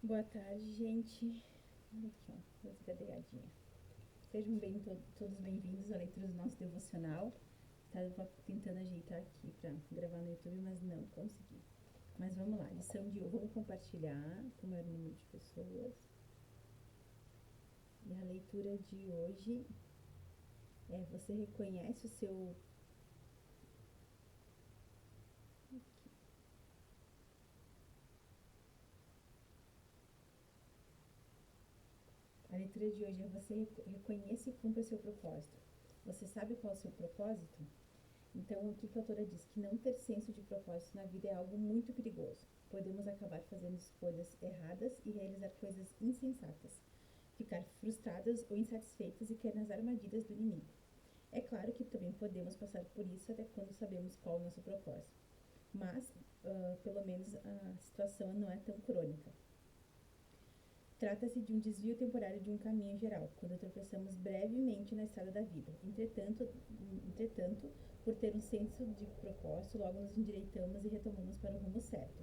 Boa tarde, gente. Olha aqui, ó, desgadeadinha. Sejam todos bem-vindos à leitura do nosso devocional. Estava tentando ajeitar aqui para gravar no YouTube, mas não consegui. Mas vamos lá, lição de hoje. Vamos compartilhar com o maior número de pessoas. E a leitura de hoje é: você reconhece o seu. A leitura de hoje é: você reconhece e cumpre o seu propósito. Você sabe qual é o seu propósito? Então, o que a autora diz? Que não ter senso de propósito na vida é algo muito perigoso. Podemos acabar fazendo escolhas erradas e realizar coisas insensatas, ficar frustradas ou insatisfeitas e cair nas armadilhas do inimigo. É claro que também podemos passar por isso até quando sabemos qual é o nosso propósito, mas pelo menos a situação não é tão crônica. Trata-se de um desvio temporário de um caminho geral, quando tropeçamos brevemente na estrada da vida. Entretanto, por ter um senso de propósito, logo nos endireitamos e retomamos para o rumo certo.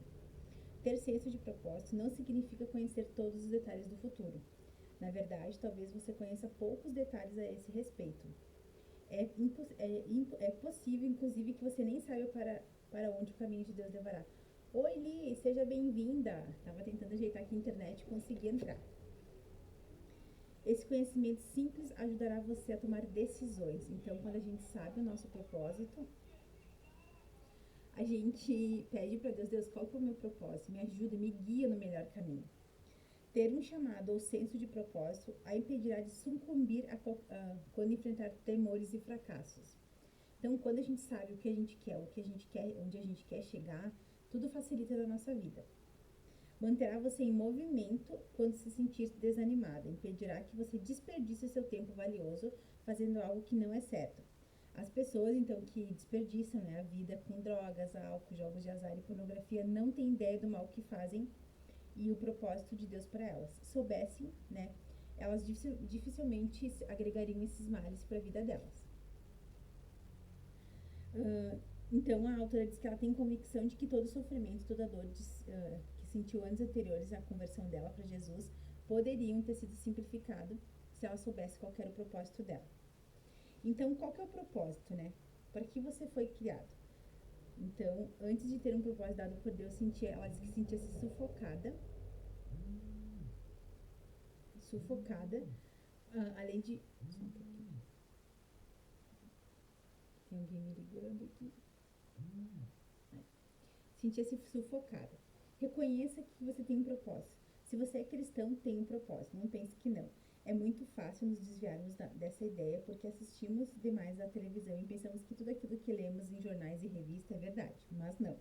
Ter senso de propósito não significa conhecer todos os detalhes do futuro. Na verdade, talvez você conheça poucos detalhes a esse respeito. É possível, inclusive, que você nem saiba para onde o caminho de Deus levará. Oi, Li, seja bem-vinda. Estava tentando ajeitar aqui a internet e consegui entrar. Esse conhecimento simples ajudará você a tomar decisões. Então, quando a gente sabe o nosso propósito, a gente pede para Deus, qual que é o meu propósito? Me ajuda, me guia no melhor caminho. Ter um chamado ou senso de propósito a impedirá de sucumbir quando enfrentar temores e fracassos. Então, quando a gente sabe o que a gente quer, onde a gente quer chegar, tudo facilita na nossa vida. Manterá você em movimento quando se sentir desanimada. Impedirá que você desperdice seu tempo valioso fazendo algo que não é certo. As pessoas, então, que desperdiçam, a vida com drogas, álcool, jogos de azar e pornografia não têm ideia do mal que fazem e o propósito de Deus para elas. Se soubessem, elas dificilmente agregariam esses males para a vida delas. Então, a autora diz que ela tem convicção de que todo sofrimento, toda dor que sentiu anos anteriores à conversão dela para Jesus poderiam ter sido simplificado se ela soubesse qual era o propósito dela. Então, qual que é o propósito, Para que você foi criado? Então, antes de ter um propósito dado por Deus, ela diz que sentia-se sufocada, além de... Só um pouquinho. Tem alguém me ligando aqui. Sentia-se sufocada. Reconheça que você tem um propósito. Se você é cristão, tem um propósito. Não pense que não. É muito fácil nos desviarmos dessa ideia porque assistimos demais à televisão e pensamos que tudo aquilo que lemos em jornais e revistas é verdade. Mas não.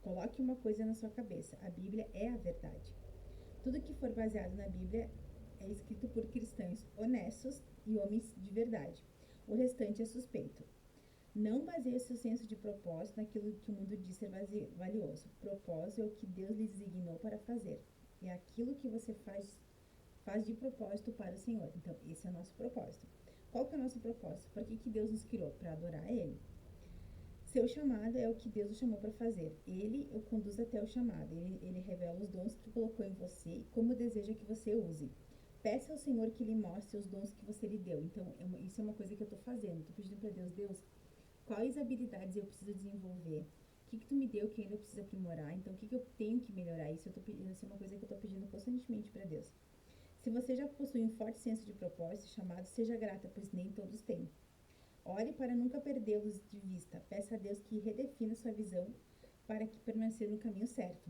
Coloque uma coisa na sua cabeça. A Bíblia é a verdade. Tudo que for baseado na Bíblia é escrito por cristãos honestos e homens de verdade. O restante é suspeito. Não baseie o seu senso de propósito naquilo que o mundo diz ser valioso. Propósito é o que Deus lhe designou para fazer. É aquilo que você faz de propósito para o Senhor. Então, esse é o nosso propósito. Qual que é o nosso propósito? Por que Deus nos criou? Para adorar Ele. Seu chamado é o que Deus o chamou para fazer. Ele o conduz até o chamado. Ele revela os dons que colocou em você e como deseja que você use. Peça ao Senhor que lhe mostre os dons que você lhe deu. Então, isso é uma coisa que eu estou fazendo. Estou pedindo para Deus, quais habilidades eu preciso desenvolver? O que tu me deu que ainda eu preciso aprimorar? Então, o que eu tenho que melhorar? Isso é uma coisa que eu estou pedindo constantemente para Deus. Se você já possui um forte senso de propósito e chamado, seja grata, pois nem todos têm. Ore para nunca perdê-los de vista. Peça a Deus que redefina sua visão para que permanecer no caminho certo.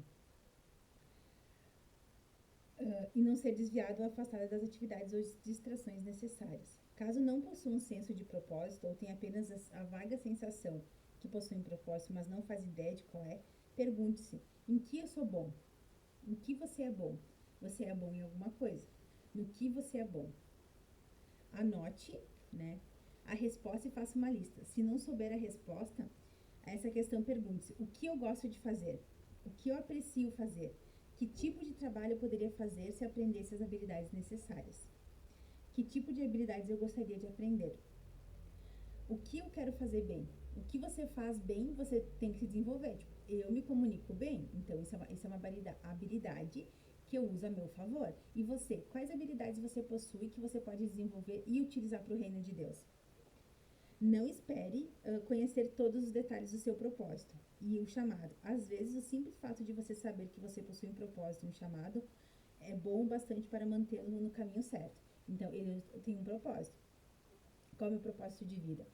E não ser desviado ou afastado das atividades ou distrações necessárias. Caso não possua um senso de propósito ou tenha apenas a vaga sensação que possui um propósito, mas não faz ideia de qual é, pergunte-se: em que eu sou bom? Em que você é bom? Você é bom em alguma coisa? No que você é bom? Anote, a resposta e faça uma lista. Se não souber a resposta a essa questão, pergunte-se: o que eu gosto de fazer? O que eu aprecio fazer? Que tipo de trabalho eu poderia fazer se aprendesse as habilidades necessárias? Que tipo de habilidades eu gostaria de aprender? O que eu quero fazer bem? O que você faz bem, você tem que se desenvolver. Tipo, eu me comunico bem, então isso é uma habilidade que eu uso a meu favor. E você, quais habilidades você possui que você pode desenvolver e utilizar para o reino de Deus? Não espere conhecer todos os detalhes do seu propósito e o chamado. Às vezes, o simples fato de você saber que você possui um propósito e um chamado é bom o bastante para mantê-lo no caminho certo. Então, eu tenho um propósito. Qual é o meu propósito de vida?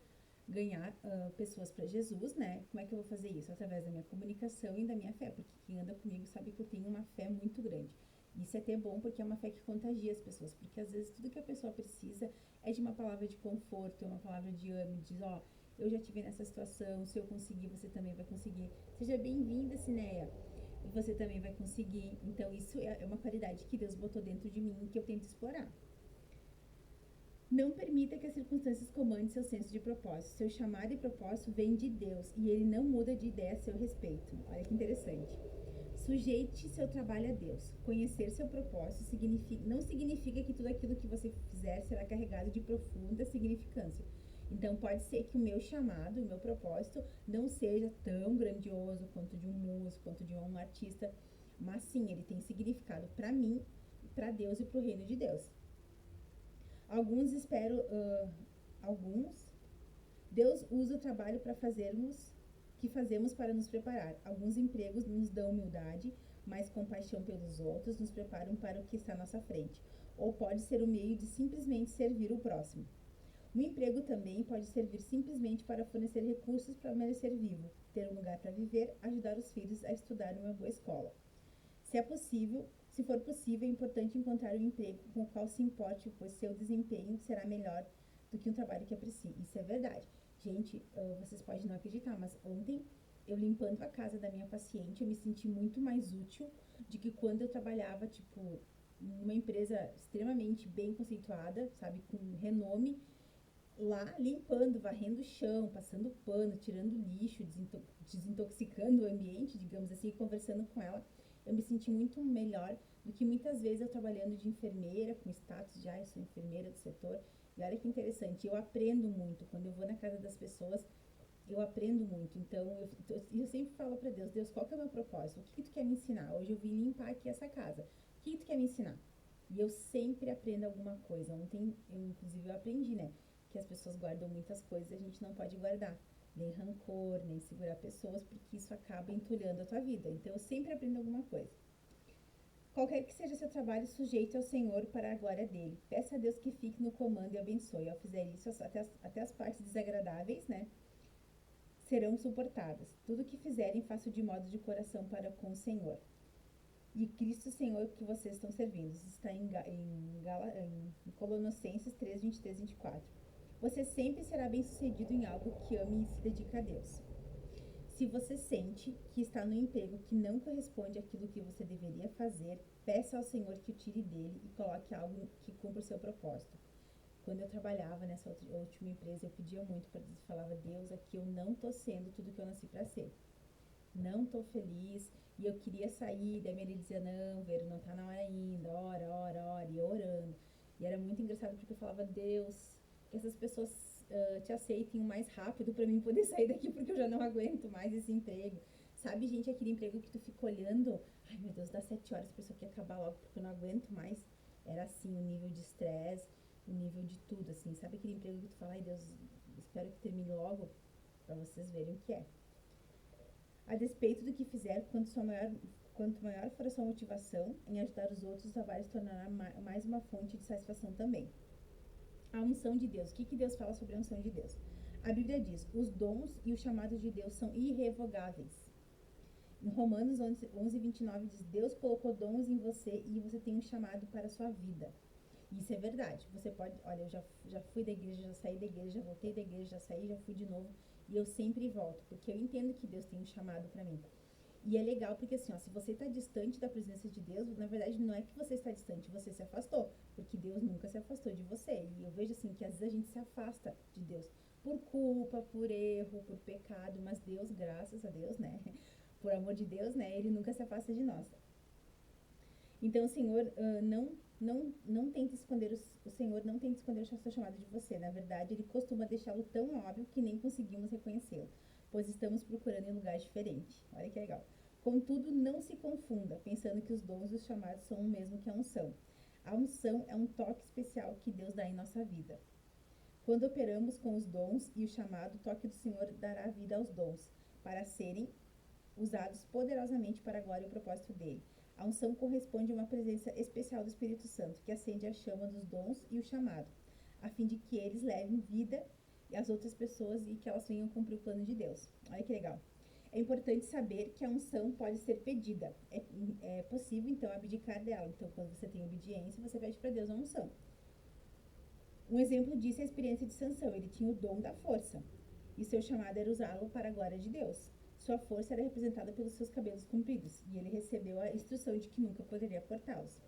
Ganhar pessoas para Jesus, né? Como é que eu vou fazer isso? Através da minha comunicação e da minha fé, porque quem anda comigo sabe que eu tenho uma fé muito grande. Isso é até bom porque é uma fé que contagia as pessoas, porque às vezes tudo que a pessoa precisa é de uma palavra de conforto, é uma palavra de ânimo, diz, ó, eu já tive nessa situação, se eu conseguir, você também vai conseguir. Seja bem-vinda, Cineia, e você também vai conseguir. Então isso é uma qualidade que Deus botou dentro de mim que eu tento explorar. Não permita que as circunstâncias comandem seu senso de propósito. Seu chamado e propósito vem de Deus e ele não muda de ideia a seu respeito. Olha que interessante. Sujeite seu trabalho a Deus. Conhecer seu propósito não significa que tudo aquilo que você fizer será carregado de profunda significância. Então, pode ser que o meu chamado, o meu propósito, não seja tão grandioso quanto de um músico, quanto de um artista, mas sim, ele tem significado para mim, para Deus e para o reino de Deus. Deus usa o trabalho para fazemos para nos preparar. Alguns empregos nos dão humildade, mais compaixão pelos outros, nos preparam para o que está à nossa frente. Ou pode ser o meio de simplesmente servir o próximo. O emprego também pode servir simplesmente para fornecer recursos para permanecer vivo, ter um lugar para viver, ajudar os filhos a estudar numa boa escola. Se for possível, é importante encontrar um emprego com o qual se importe, pois seu desempenho será melhor do que um trabalho que aprecie. Isso é verdade. Gente, vocês podem não acreditar, mas ontem, eu limpando a casa da minha paciente, eu me senti muito mais útil do que quando eu trabalhava, tipo, numa empresa extremamente bem conceituada, sabe, com renome, lá limpando, varrendo o chão, passando pano, tirando lixo, desintoxicando o ambiente, digamos assim, conversando com ela. Eu me senti muito melhor do que muitas vezes eu trabalhando de enfermeira, com status já, eu sou enfermeira do setor. E olha que interessante, eu aprendo muito. Quando eu vou na casa das pessoas, eu aprendo muito. Então, eu sempre falo para Deus, Deus, qual que é o meu propósito? O que tu quer me ensinar? Hoje eu vim limpar aqui essa casa. O que tu quer me ensinar? E eu sempre aprendo alguma coisa. Ontem, inclusive, eu aprendi, né? Que as pessoas guardam muitas coisas e a gente não pode guardar. Nem rancor, nem segurar pessoas, porque isso acaba entulhando a tua vida. Então, eu sempre aprendo alguma coisa. Qualquer que seja seu trabalho, sujeite ao Senhor para a glória dele. Peça a Deus que fique no comando e abençoe. Ao fizer isso, até as partes desagradáveis, né, serão suportadas. Tudo que fizerem, façam de modo de coração para com o Senhor. E Cristo Senhor que vocês estão servindo. Isso está em Colossenses 3, 23 e 24. Você sempre será bem sucedido em algo que ame e se dedica a Deus. Se você sente que está no emprego que não corresponde àquilo que você deveria fazer, peça ao Senhor que o tire dele e coloque algo que cumpra o seu propósito. Quando eu trabalhava nessa última empresa, eu pedia muito para Deus, falava, Deus, aqui eu não tô sendo tudo que eu nasci para ser. Não tô feliz, e eu queria sair, daí ele dizia, não, Vero, não tá na hora ainda, ora, e orando. E era muito engraçado porque eu falava, Deus, que essas pessoas te aceitem o mais rápido para mim poder sair daqui, porque eu já não aguento mais esse emprego. Sabe, gente, aquele emprego que tu fica olhando, ai meu Deus, dá 7 horas, a pessoa quer acabar logo porque eu não aguento mais. Era assim, o nível de estresse, o nível de tudo, assim. Sabe aquele emprego que tu fala, ai Deus, espero que termine logo, para vocês verem o que é. A despeito do que fizer, quanto maior for a sua motivação em ajudar os outros, o trabalho se tornará mais uma fonte de satisfação também. A unção de Deus. O que Deus fala sobre a unção de Deus? A Bíblia diz, os dons e os chamados de Deus são irrevogáveis. Em Romanos 11, 29 diz, Deus colocou dons em você e você tem um chamado para a sua vida. Isso é verdade. Você pode, olha, eu já fui da igreja, já saí da igreja, já voltei da igreja, já saí, já fui de novo. E eu sempre volto, porque eu entendo que Deus tem um chamado para mim. E é legal porque assim, ó, se você está distante da presença de Deus, na verdade não é que você está distante, você se afastou, porque Deus nunca se afastou de você. E eu vejo assim que às vezes a gente se afasta de Deus por culpa, por erro, por pecado, mas Deus, graças a Deus, né? Por amor de Deus, né? Ele nunca se afasta de nós. Então o Senhor não tenta esconder o Senhor não tenta esconder o seu chamado de você. Na verdade, ele costuma deixá-lo tão óbvio que nem conseguimos reconhecê-lo, pois estamos procurando em lugar diferente. Olha que legal. Contudo, não se confunda, pensando que os dons e os chamados são o mesmo que a unção. A unção é um toque especial que Deus dá em nossa vida. Quando operamos com os dons e o chamado, o toque do Senhor dará vida aos dons, para serem usados poderosamente para a glória e o propósito dele. A unção corresponde a uma presença especial do Espírito Santo, que acende a chama dos dons e o chamado, a fim de que eles levem vida às outras pessoas e que elas venham cumprir o plano de Deus. Olha que legal. É importante saber que a unção pode ser pedida. É possível, então, abdicar dela. Então, quando você tem obediência, você pede para Deus a unção. Um exemplo disso é a experiência de Sansão. Ele tinha o dom da força, e seu chamado era usá-lo para a glória de Deus. Sua força era representada pelos seus cabelos compridos, e ele recebeu a instrução de que nunca poderia cortá-los.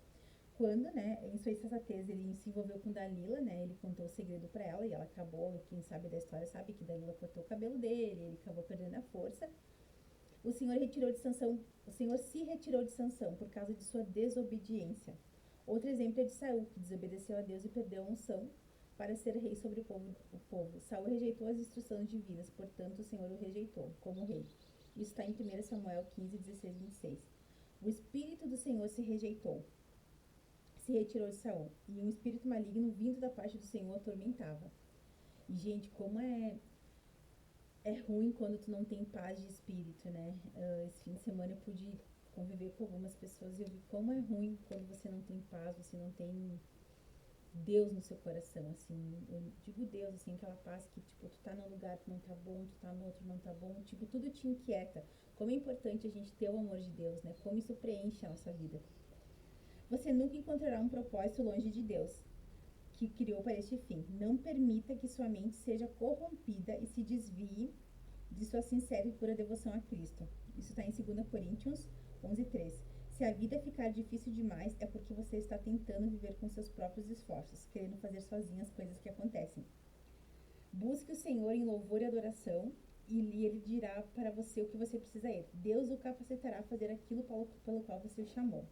Quando, em sua insensatez, ele se envolveu com Dalila, ele contou o segredo para ela, e ela acabou, quem sabe da história sabe que Dalila cortou o cabelo dele, ele acabou perdendo a força. O Senhor se retirou de Sansão por causa de sua desobediência. Outro exemplo é de Saul, que desobedeceu a Deus e perdeu a unção para ser rei sobre o povo. Saul rejeitou as instruções divinas, portanto o Senhor o rejeitou como rei. Isso está em 1 Samuel 15, 16 e 26. O Espírito do Senhor se retirou de Saul, e um espírito maligno vindo da parte do Senhor atormentava. E, gente, como é ruim quando tu não tem paz de espírito, né? Esse fim de semana eu pude conviver com algumas pessoas e eu vi como é ruim quando você não tem paz, você não tem Deus no seu coração, assim. Eu digo Deus, assim, aquela paz que, tipo, tu tá num lugar que não tá bom, tu tá no outro não tá bom, tipo, tudo te inquieta. Como é importante a gente ter o amor de Deus, né? Como isso preenche a nossa vida. Você nunca encontrará um propósito longe de Deus, que criou para este fim. Não permita que sua mente seja corrompida e se desvie de sua sincera e pura devoção a Cristo. Isso está em 2 Coríntios 11:3. Se a vida ficar difícil demais, é porque você está tentando viver com seus próprios esforços, querendo fazer sozinho as coisas que acontecem. Busque o Senhor em louvor e adoração, e Ele dirá para você o que você precisa ir. Deus o capacitará a fazer aquilo pelo qual você o chamou.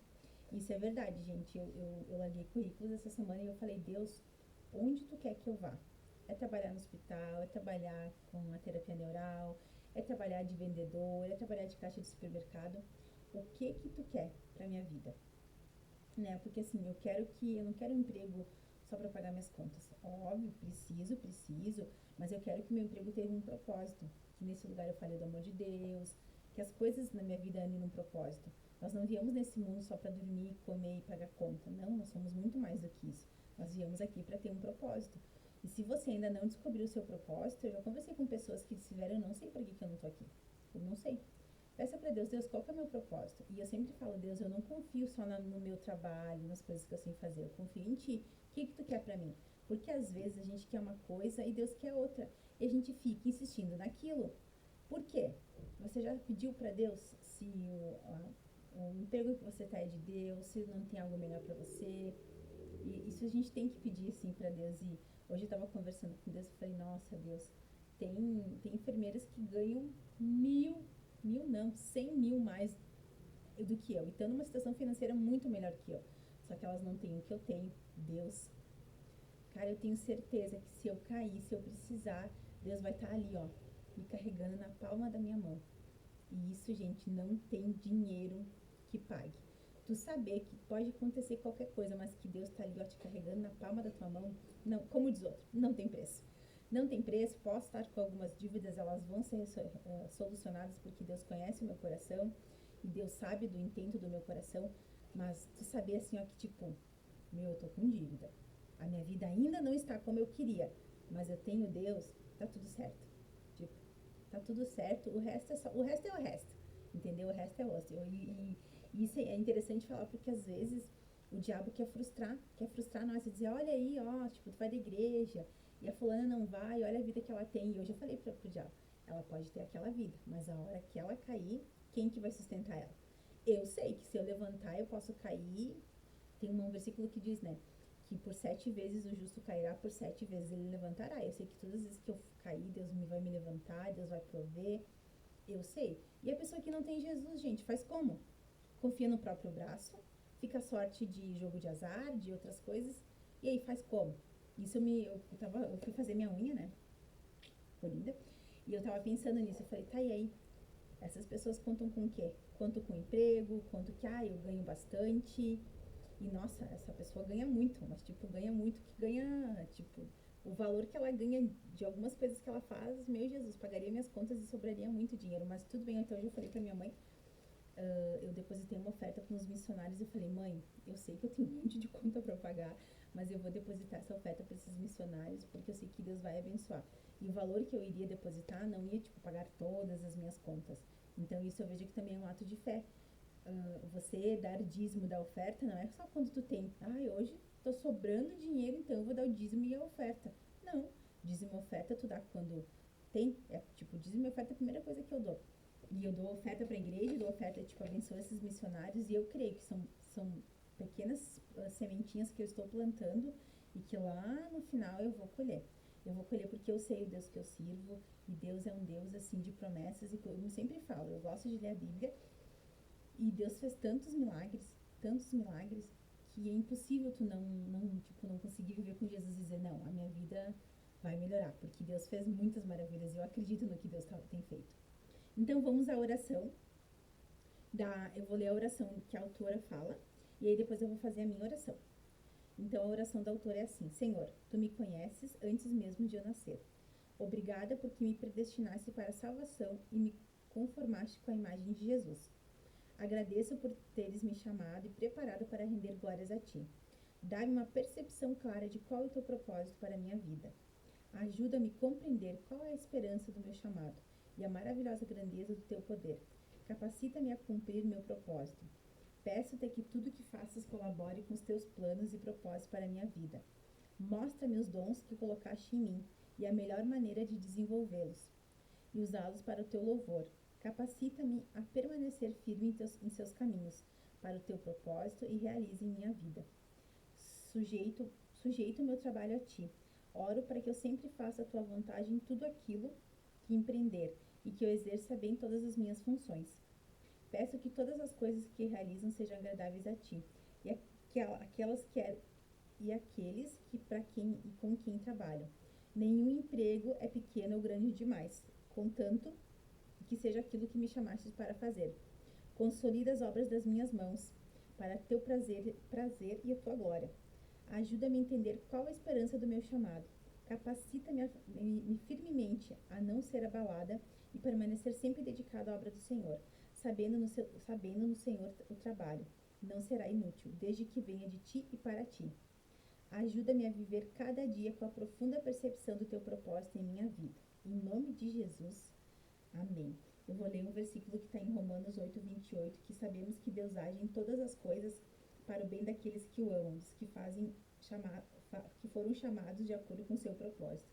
Isso é verdade, gente. Eu larguei currículos essa semana e eu falei, Deus, onde tu quer que eu vá? É trabalhar no hospital, é trabalhar com a terapia neural, é trabalhar de vendedor, é trabalhar de caixa de supermercado. O que tu quer pra minha vida? Porque assim, eu não quero um emprego só para pagar minhas contas. Óbvio, preciso, mas eu quero que meu emprego tenha um propósito. Que nesse lugar eu fale do amor de Deus, que as coisas na minha vida andem num propósito. Nós não viemos nesse mundo só para dormir, comer e pagar conta. Não, nós somos muito mais do que isso. Nós viemos aqui para ter um propósito. E se você ainda não descobriu o seu propósito, eu já conversei com pessoas que disseram, eu não sei por que eu não tô aqui. Eu não sei. Peça para Deus, qual que é o meu propósito? E eu sempre falo, Deus, eu não confio só no meu trabalho, nas coisas que eu sei fazer. Eu confio em Ti. O que tu quer para mim? Porque às vezes a gente quer uma coisa e Deus quer outra. E a gente fica insistindo naquilo. Por quê? Você já pediu para Deus se o emprego que você tá é de Deus, se não tem algo melhor para você? E isso a gente tem que pedir assim para Deus. E hoje eu tava conversando com Deus e falei, nossa, Deus, tem enfermeiras que ganham 100 mil mais do que eu. E estão numa situação financeira muito melhor que eu. Só que elas não têm o que eu tenho. Deus. Cara, eu tenho certeza que se eu cair, se eu precisar, Deus vai estar ali, ó, me carregando na palma da minha mão. E isso, gente, não tem dinheiro que pague. Tu saber que pode acontecer qualquer coisa, mas que Deus tá ali, ó, te carregando na palma da tua mão, não, como diz outro, não tem preço. Não tem preço, posso estar com algumas dívidas, elas vão ser solucionadas porque Deus conhece o meu coração e Deus sabe do intento do meu coração, mas tu saber assim, ó, que tipo, eu tô com dívida. A minha vida ainda não está como eu queria, mas eu tenho Deus, tá tudo certo. Tipo, tá tudo certo, o resto é o resto, entendeu? O resto é osso. E isso é interessante falar porque às vezes o diabo quer frustrar nós e dizer, olha aí, ó, tipo, tu vai da igreja e a fulana não vai, olha a vida que ela tem. E eu já falei pro diabo, ela pode ter aquela vida, mas a hora que ela cair, quem que vai sustentar ela? Eu sei que se eu levantar eu posso cair. Tem um versículo que diz, que por 7 vezes o justo cairá, por 7 vezes ele levantará. Eu sei que todas as vezes que eu cair, Deus vai me levantar, Deus vai prover. Eu sei. E a pessoa que não tem Jesus, gente, faz como? Confia no próprio braço, fica sorte de jogo de azar, de outras coisas, e aí faz como? Isso eu fui fazer minha unha, ficou linda, e eu tava pensando nisso, eu falei, tá, e aí? Essas pessoas contam com o quê? quanto com emprego, quanto que, eu ganho bastante. E, nossa, essa pessoa ganha muito, mas, tipo, ganha muito, que ganha, tipo, o valor que ela ganha de algumas coisas que ela faz, meu Jesus, pagaria minhas contas e sobraria muito dinheiro. Mas tudo bem, até hoje eu falei pra minha mãe, eu depositei uma oferta para os missionários e falei, mãe, eu sei que eu tenho um monte de conta para pagar, mas eu vou depositar essa oferta para esses missionários porque eu sei que Deus vai abençoar. E o valor que eu iria depositar não ia, tipo, pagar todas as minhas contas. Então isso eu vejo que também é um ato de fé. Você dar dízimo da oferta não é só quando tu tem, hoje tô sobrando dinheiro, então eu vou dar o dízimo e a oferta. Não, dízimo e oferta tu dá quando tem, tipo, dízimo e oferta é a primeira coisa que eu dou. E eu dou oferta para a igreja, dou oferta, tipo, abençoo esses missionários, e eu creio que são pequenas sementinhas que eu estou plantando e que lá no final eu vou colher. Eu vou colher porque eu sei o Deus que eu sirvo, e Deus é um Deus, assim, de promessas, e como eu sempre falo, eu gosto de ler a Bíblia, e Deus fez tantos milagres, que é impossível tu não conseguir viver com Jesus e dizer, não, a minha vida vai melhorar, porque Deus fez muitas maravilhas, e eu acredito no que Deus tem feito. Então vamos à oração. Eu vou ler a oração que a autora fala, e aí depois eu vou fazer a minha oração. Então a oração da autora é assim: Senhor, tu me conheces antes mesmo de eu nascer. Obrigada porque me predestinaste para a salvação e me conformaste com a imagem de Jesus. Agradeço por teres me chamado e preparado para render glórias a ti. Dá-me uma percepção clara de qual é o teu propósito para a minha vida. Ajuda-me a compreender qual é a esperança do meu chamado e a maravilhosa grandeza do teu poder. Capacita-me a cumprir meu propósito. Peço-te que tudo que faças colabore com os teus planos e propósitos para a minha vida. Mostra-me os dons que colocaste em mim e a melhor maneira de desenvolvê-los e usá-los para o teu louvor. Capacita-me a permanecer firme em seus caminhos, para o teu propósito e realize em minha vida. Sujeito o meu trabalho a ti. Oro para que eu sempre faça a tua vontade em tudo aquilo que empreender e que eu exerça bem todas as minhas funções. Peço que todas as coisas que realizam sejam agradáveis a ti e aqueles que para quem e com quem trabalham. Nenhum emprego é pequeno ou grande demais, contanto que seja aquilo que me chamastes para fazer. Consolida as obras das minhas mãos, para teu prazer e a tua glória. Ajuda-me a entender qual a esperança do meu chamado. Capacita-me firmemente a não ser abalada e permanecer sempre dedicado à obra do Senhor, sabendo no Senhor o trabalho. Não será inútil, desde que venha de ti e para ti. Ajuda-me a viver cada dia com a profunda percepção do teu propósito em minha vida. Em nome de Jesus. Amém. Eu vou ler um versículo que está em Romanos 8:28, que sabemos que Deus age em todas as coisas para o bem daqueles que o amam, dos que foram chamados de acordo com o seu propósito.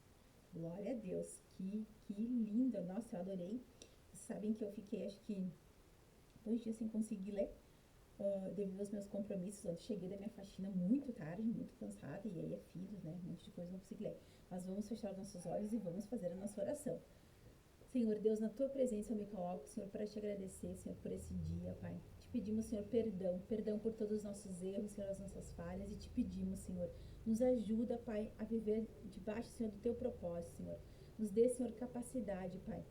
Glória a Deus, que linda, nossa, eu adorei. Sabem que eu fiquei, acho que 2 dias sem conseguir ler, devido aos meus compromissos. Ontem cheguei da minha faxina muito tarde, muito cansada, e aí filhos, né, um monte de coisa, não consegui ler. Mas vamos fechar os nossos olhos e vamos fazer a nossa oração. Senhor Deus, na tua presença eu me coloco, Senhor, para te agradecer, Senhor, por esse dia, Pai. Te pedimos, Senhor, perdão por todos os nossos erros, Senhor, as nossas falhas, e te pedimos, Senhor, nos ajuda, Pai, a viver debaixo, Senhor, do teu propósito, Senhor. Nos dê, Senhor, capacidade, Pai,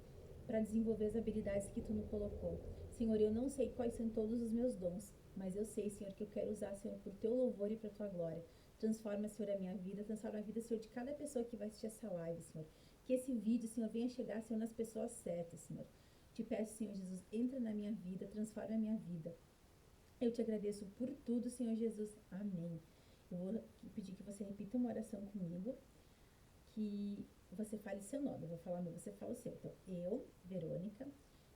para desenvolver as habilidades que tu nos colocou. Senhor, eu não sei quais são todos os meus dons, mas eu sei, Senhor, que eu quero usar, Senhor, por teu louvor e para tua glória. Transforma, Senhor, a minha vida, transforma a vida, Senhor, de cada pessoa que vai assistir essa live, Senhor. Que esse vídeo, Senhor, venha chegar, Senhor, nas pessoas certas, Senhor. Te peço, Senhor Jesus, entra na minha vida, transforma a minha vida. Eu te agradeço por tudo, Senhor Jesus. Amém. Eu vou pedir que você repita uma oração comigo, que você fale seu nome. Eu vou falar o meu, você fala o seu. Então, eu, Verônica,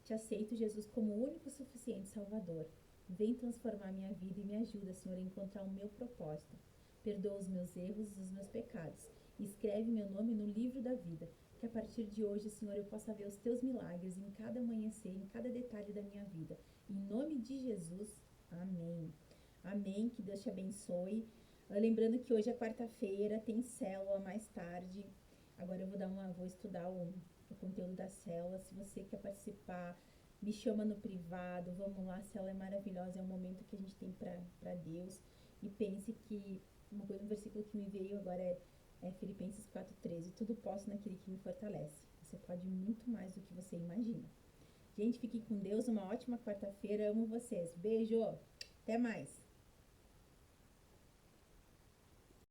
te aceito, Jesus, como o único e suficiente Salvador. Vem transformar a minha vida e me ajuda, Senhor, a encontrar o meu propósito. Perdoa os meus erros e os meus pecados. E escreve meu nome no livro da vida. Que a partir de hoje, Senhor, eu possa ver os teus milagres em cada amanhecer, em cada detalhe da minha vida. Em nome de Jesus, amém. Amém, que Deus te abençoe. Lembrando que hoje é quarta-feira, tem célula mais tarde. Agora eu vou estudar o conteúdo da célula. Se você quer participar, me chama no privado, vamos lá, a célula é maravilhosa, é um momento que a gente tem para Deus. E pense que um versículo que me veio agora é Filipenses 4:13, tudo posso naquele que me fortalece. Você pode muito mais do que você imagina. Gente, fiquem com Deus, uma ótima quarta-feira, amo vocês. Beijo, até mais.